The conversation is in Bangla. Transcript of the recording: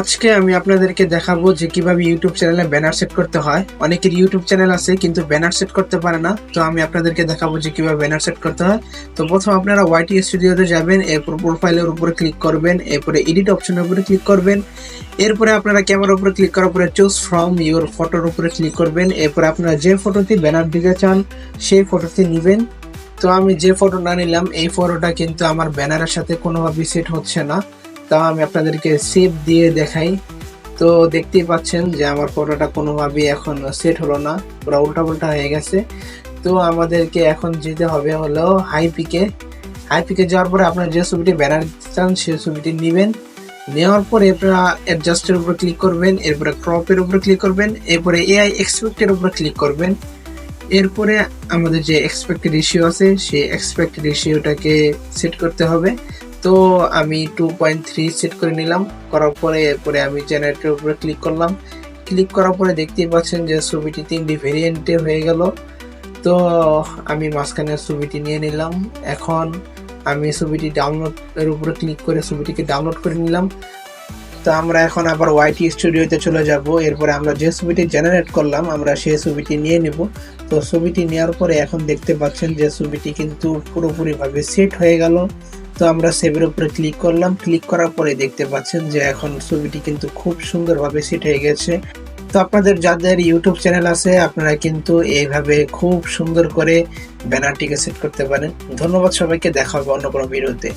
আজকে আমি আপনাদেরকে দেখাবো যে কিভাবে ইউটিউব চ্যানেলে ব্যানার সেট করতে হয়। অনেকের ইউটিউব চ্যানেল আছে কিন্তু ব্যানার সেট করতে পারে না, তো আমি আপনাদেরকে দেখাবো যে কিভাবে ব্যানার সেট করতে হয়। তো প্রথম আপনারা ওয়াইটি স্টুডিওতে যাবেন, এরপর প্রোফাইলের উপরে ক্লিক করবেন, এরপরে এডিট অপশনের উপরে ক্লিক করবেন, এরপরে আপনারা ক্যামেরার উপরে ক্লিক করার পরে চুজ ফ্রম ইউর ফটোর উপরে ক্লিক করবেন। এরপরে আপনারা যে ফটোতে ব্যানার দিতে চান সেই ফটোতে নেবেন। তো আমি যে ফটোটা নিলাম এই ফটোটা কিন্তু আমার ব্যানারের সাথে কোনোভাবেই সেট হচ্ছে না। তা আমি আপনাদেরকে সেভ দিয়ে দেখাই। তো দেখতেই পাচ্ছেন যে আমার ফটোটা কোনোভাবেই এখন সেট হলো না, পুরো উল্টাপাল্টা হয়ে গেছে। তো আমাদেরকে এখন যেতে হবে হলো হাইপিকে যাওয়ার পরে আপনার যে ছবিটি ব্যানার চান সেই ছবিটি নেবেন। নেওয়ার পরে আপনারা অ্যাডজাস্টের উপর ক্লিক করবেন, এরপরে ক্রপের উপর ক্লিক করবেন, এরপরে এআই এক্সপেক্টের উপর ক্লিক করবেন। এরপরে আমাদের যে এক্সপেক্ট রেশিও আছে সেই এক্সপেক্ট রেশিওটাকে সেট করতে হবে। তো আমি 2.3 সেট করে নিলাম। করার পরে এরপরে আমি জেনারেটরের উপরে ক্লিক করলাম। ক্লিক করার পরে দেখতেই পাচ্ছেন যে ছবিটি 3টি ভেরিয়েন্টে হয়ে গেল। তো আমি মাঝখানের ছবিটি নিয়ে নিলাম। এখন আমি ছবিটি ডাউনলোডের উপরে ক্লিক করে ছবিটিকে ডাউনলোড করে নিলাম। তো আমরা এখন আবার ওয়াইটি স্টুডিওতে চলে যাব। এরপরে আমরা যে ছবিটি জেনারেট করলাম আমরা সেই ছবিটি নিয়ে নেব। তো ছবিটি নেওয়ার পরে এখন দেখতে পাচ্ছেন যে ছবিটি কিন্তু পুরোপুরিভাবে সেট হয়ে গেল। তো আমরা সেভের উপরে ক্লিক করলাম। ক্লিক করার পরে দেখতে পাচ্ছেন যে এখন ছবিটি কিন্তু খুব সুন্দরভাবে সেট হয়ে গেছে। তো আপনাদের যাদের ইউটিউব চ্যানেল আছে আপনারা কিন্তু এইভাবে খুব সুন্দর করে ব্যানারটিকে সেট করতে পারেন। ধন্যবাদ সবাইকে, দেখা হবে অন্য কোনো ভিডিওতে।